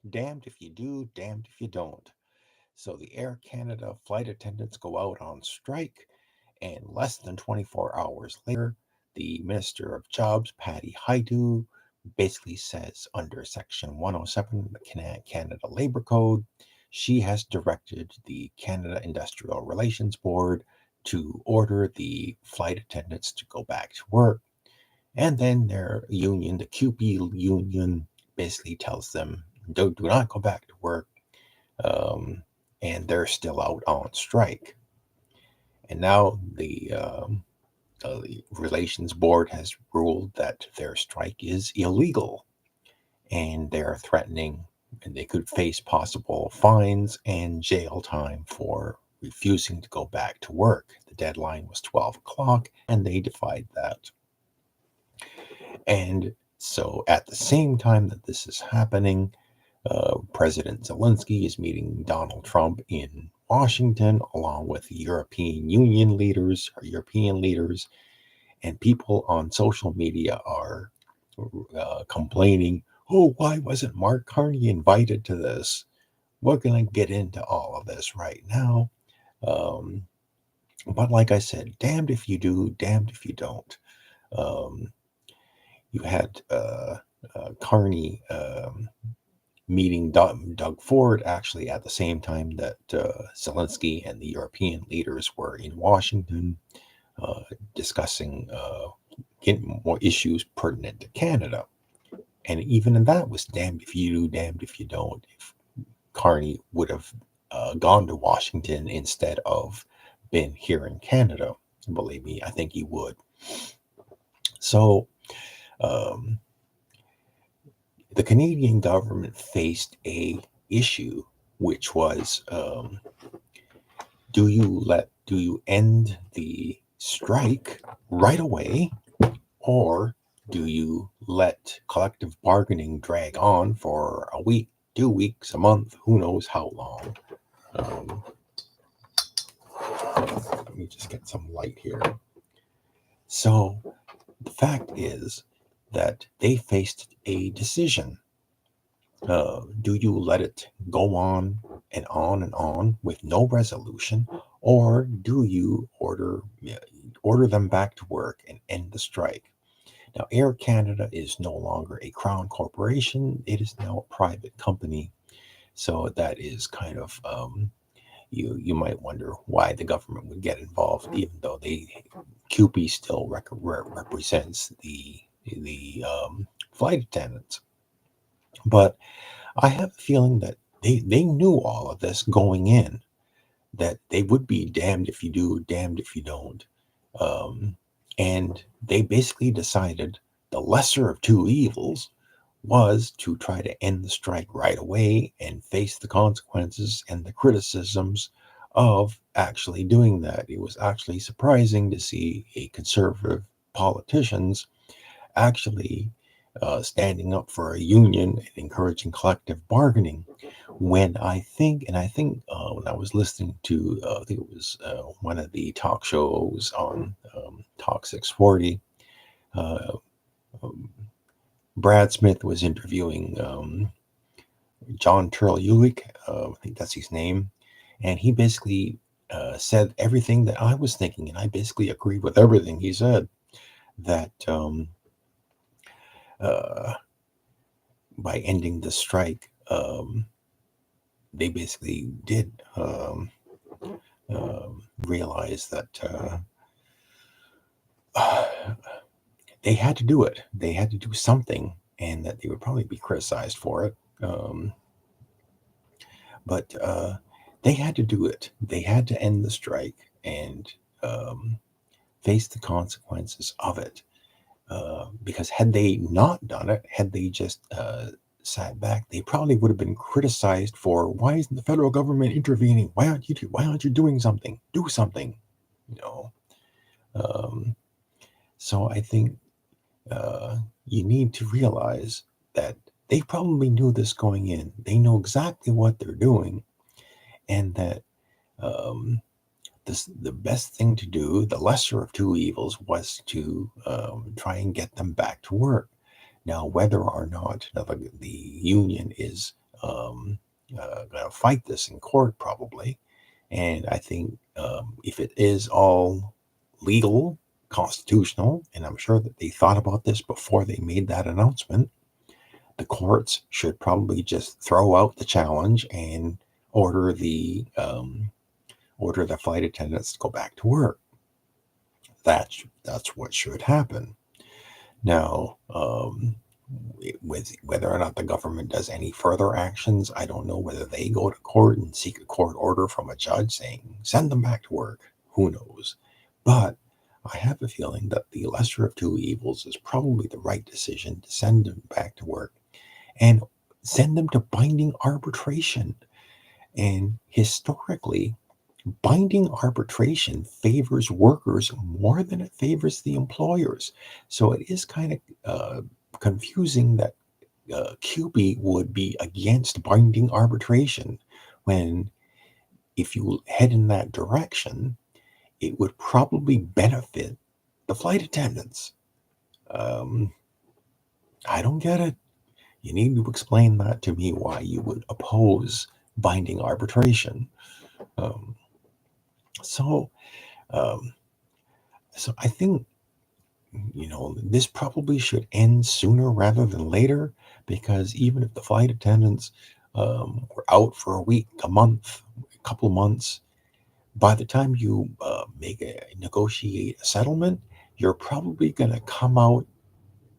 Damned if you do, damned if you don't. So the Air Canada flight attendants go out on strike, and less than 24 hours later, the Minister of Jobs, Patty Hajdu, basically says under Section 107 of the Canada Labour Code, she has directed the Canada Industrial Relations Board to order the flight attendants to go back to work. And then their union, the QP union, basically tells them, do not go back to work. Um, and they're still out on strike. And now the Relations Board has ruled that their strike is illegal, and they're threatening, and they could face possible fines and jail time for refusing to go back to work. The deadline was 12 o'clock, and they defied that. And so, at the same time that this is happening, President Zelensky is meeting Donald Trump in Washington, along with European leaders, and people on social media are complaining, "Oh, why wasn't Mark Carney invited to this?" We're going to get into all of this right now. Um, but like I said, damned if you do, damned if you don't. Um, you had Carney meeting Doug Ford actually at the same time that Zelensky and the European leaders were in Washington uh, discussing more issues pertinent to Canada. And even in that was damned if you do, damned if you don't. If Carney would have gone to Washington instead of been here in Canada, believe me, I think he would. So um, the Canadian government faced a issue, which was do you end the strike right away, or do you let collective bargaining drag on for a week, 2 weeks, a month, who knows how long? Um, Let me just get some light here. So the fact is that they faced a decision. Do you let it go on and on with no resolution, or do you order them back to work and end the strike? Now, Air Canada is no longer a crown corporation; it is now a private company. So that is kind of you might wonder why the government would get involved, even though QP still represents the flight attendants. But I have a feeling that they knew all of this going in, that they would be damned if you do, damned if you don't. Um, and they basically decided the lesser of two evils was to try to end the strike right away and face the consequences and the criticisms of actually doing that. It was actually surprising to see a conservative politicians actually standing up for a union and encouraging collective bargaining. When I think when I was listening to, I think it was one of the talk shows on Talk 640, uh, um, Brad Smith was interviewing John Turley-Ulick, I think that's his name, and he basically said everything that I was thinking, and I basically agreed with everything he said. That uh, by ending the strike, they basically did realize that they had to do it. They had to do something, and that they would probably be criticized for it. But they had to do it. They had to end the strike and um, face the consequences of it. Because had they not done it, had they just sat back, they probably would have been criticized for, why isn't the federal government intervening? Why aren't you doing something? Do something, you know. Um, so I think you need to realize that they probably knew this going in. They know exactly what they're doing, and that um, the best thing to do, the lesser of two evils, was to try and get them back to work. Now, whether or not the union is um, going to fight this in court probably. And I think if it is all legal, constitutional, and I'm sure that they thought about this before they made that announcement, the courts should probably just throw out the challenge and order the flight attendants to go back to work. That's what should happen. Now, with whether or not the government does any further actions, I don't know whether they go to court and seek a court order from a judge saying send them back to work. Who knows? But I have a feeling that the lesser of two evils is probably the right decision to send them back to work and send them to binding arbitration. And historically, binding arbitration favors workers more than it favors the employers. So it is kind of confusing that QB would be against binding arbitration when, if you head in that direction, it would probably benefit the flight attendants. Um, I don't get it. You need to explain that to me why you would oppose binding arbitration. Um, so, um, so I think this probably should end sooner rather than later, because even if the flight attendants were out for a week, a month, a couple of months, by the time you negotiate a settlement, you're probably going to come out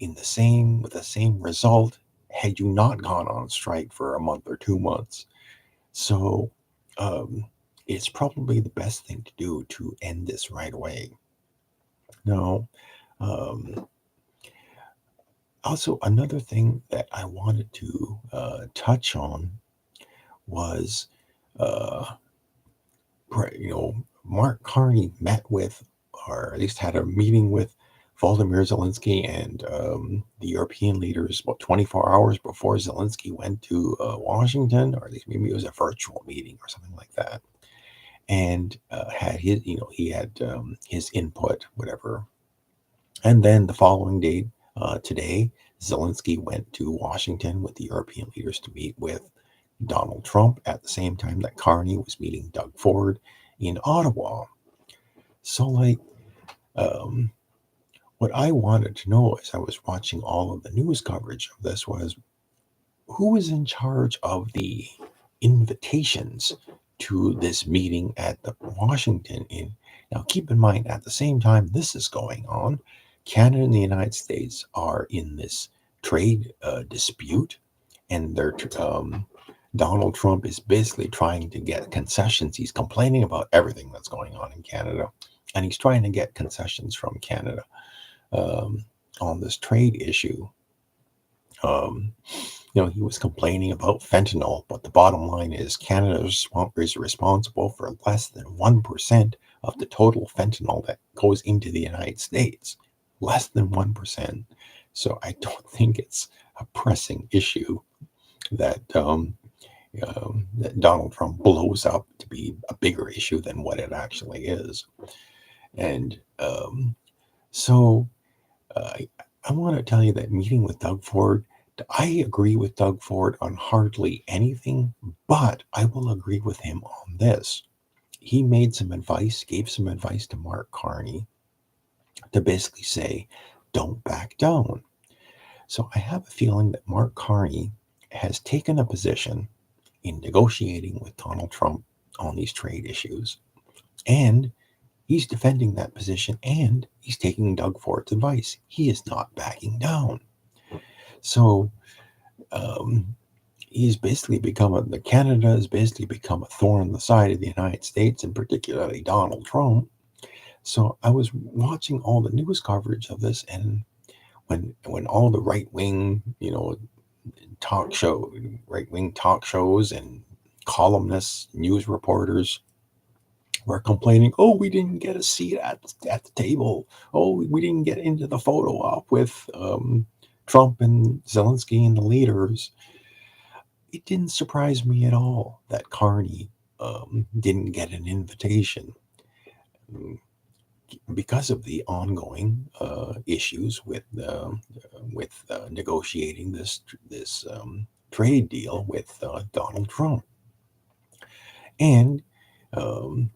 with the same result had you not gone on strike for a month or 2 months. So um, it's probably the best thing to do to end this right away. Now, um, also another thing that I wanted to touch on was, uh, Mark Carney met with, or at least had a meeting with, Volodymyr Zelensky and the European leaders about 24 hours before Zelensky went to Washington, or at least maybe it was a virtual meeting or something like that, and had his, he had his input, whatever. And then the following day, today, Zelensky went to Washington with the European leaders to meet with Donald Trump at the same time that Carney was meeting Doug Ford in Ottawa. So, um, what I wanted to know as I was watching all of the news coverage of this was, who was in charge of the invitations to this meeting at the Washington in. Now, keep in mind, at the same time this is going on, Canada and the United States are in this trade dispute, and Donald Trump is basically trying to get concessions. He's complaining about everything that's going on in Canada, and he's trying to get concessions from Canada on this trade issue. Um, he was complaining about fentanyl, but the bottom line is Canada is responsible for less than 1% of the total fentanyl that goes into the United States. Less than 1%. So I don't think it's a pressing issue that that Donald Trump blows up to be a bigger issue than what it actually is. And so I want to tell you that meeting with Doug Ford, I agree with Doug Ford on hardly anything, but I will agree with him on this. He gave some advice to Mark Carney to basically say, don't back down. So I have a feeling that Mark Carney has taken a position in negotiating with Donald Trump on these trade issues, and he's defending that position, and he's taking Doug Ford's advice. He is not backing down. So Canada has basically become a thorn in the side of the United States, and particularly Donald Trump. So I was watching all the news coverage of this, and when all the right wing talk shows and columnists, news reporters were complaining, oh, we didn't get a seat at the table. Oh, we didn't get into the photo op with Trump and Zelensky and the leaders. It didn't surprise me at all that Carney didn't get an invitation, because of the ongoing issues with negotiating this trade deal with Donald Trump. And um,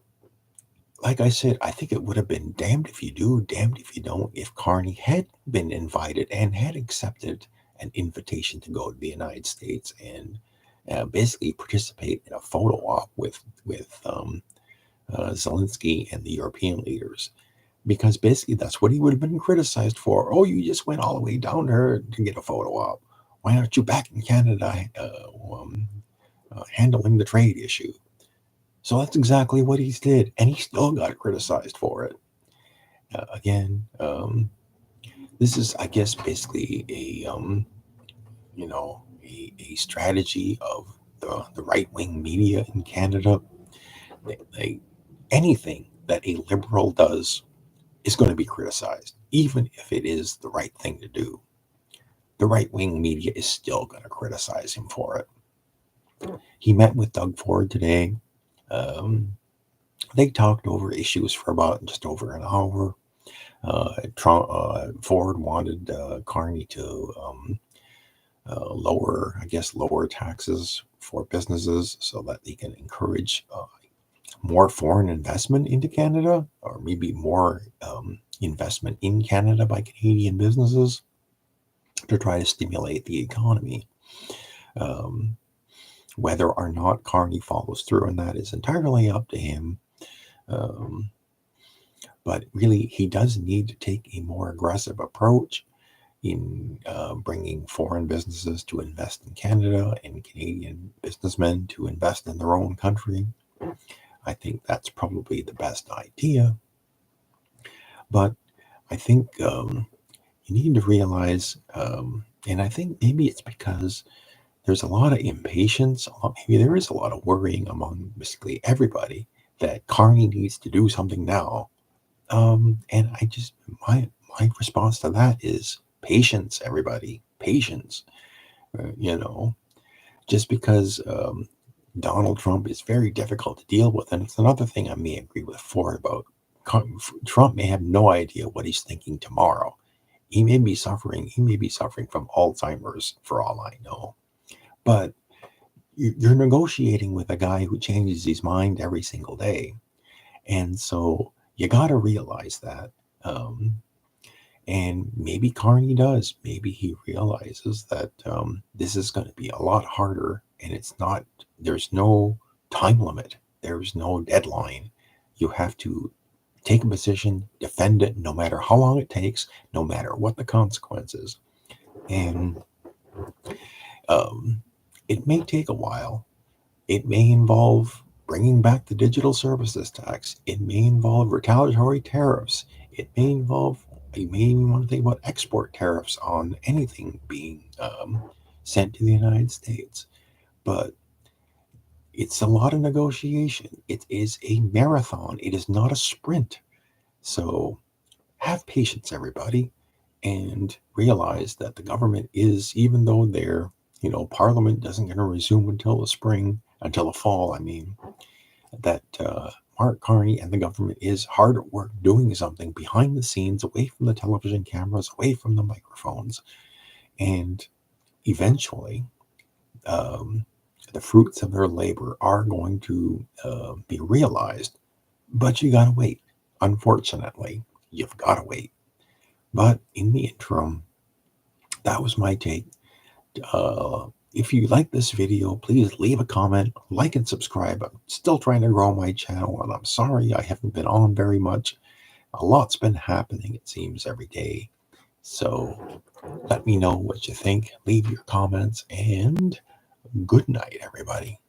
like I said, I think it would have been damned if you do, damned if you don't, if Carney had been invited and had accepted an invitation to go to the United States and basically participate in a photo op with Zelensky and the European leaders. Because basically that's what he would have been criticized for. Oh, you just went all the way down there to get a photo op. Why aren't you back in Canada handling the trade issue? So that's exactly what he did, and he still got criticized for it. Again, this is, I guess, basically a strategy of the right wing media in Canada. They, anything that a liberal does is going to be criticized, even if it is the right thing to do. The right wing media is still going to criticize him for it. He met with Doug Ford today. Um, they talked over issues for about just over an hour. Ford wanted Carney to lower taxes for businesses so that they can encourage more foreign investment into Canada, or maybe more investment in Canada by Canadian businesses to try to stimulate the economy. Um, whether or not Carney follows through on that is entirely up to him. Um, but really, he does need to take a more aggressive approach in bringing foreign businesses to invest in Canada and Canadian businessmen to invest in their own country. I think that's probably the best idea. But I think you need to realize, and I think maybe it's because there's a lot of impatience, maybe there is a lot of worrying among basically everybody that Carney needs to do something now. And my response to that is patience, everybody, patience. You know, just because Donald Trump is very difficult to deal with, and it's another thing I may agree with Ford about. Trump may have no idea what he's thinking tomorrow. He may be suffering. He may be suffering from Alzheimer's, for all I know. But you're negotiating with a guy who changes his mind every single day, and so you got to realize that. And maybe Carney does. Maybe he realizes that this is going to be a lot harder, and there's no time limit, there's no deadline. You have to take a position, defend it, no matter how long it takes, no matter what the consequences. And it may take a while. It may involve bringing back the digital services tax. It may involve retaliatory tariffs. You may even want to think about export tariffs on anything being sent to the United States. But it's a lot of negotiation. It is a marathon. It is not a sprint. So have patience, everybody, and realize that the government is, even though Parliament doesn't going to resume until the fall, I mean, that Mark Carney and the government is hard at work doing something behind the scenes, away from the television cameras, away from the microphones. And eventually, the fruits of their labor are going to be realized. But you got to wait. Unfortunately, you've got to wait. But in the interim, that was my take. If you like this video, please leave a comment, like and subscribe. I'm still trying to grow my channel, and I'm sorry I haven't been on very much. A lot's been happening, it seems, every day. So let me know what you think. Leave your comments, and good night, everybody.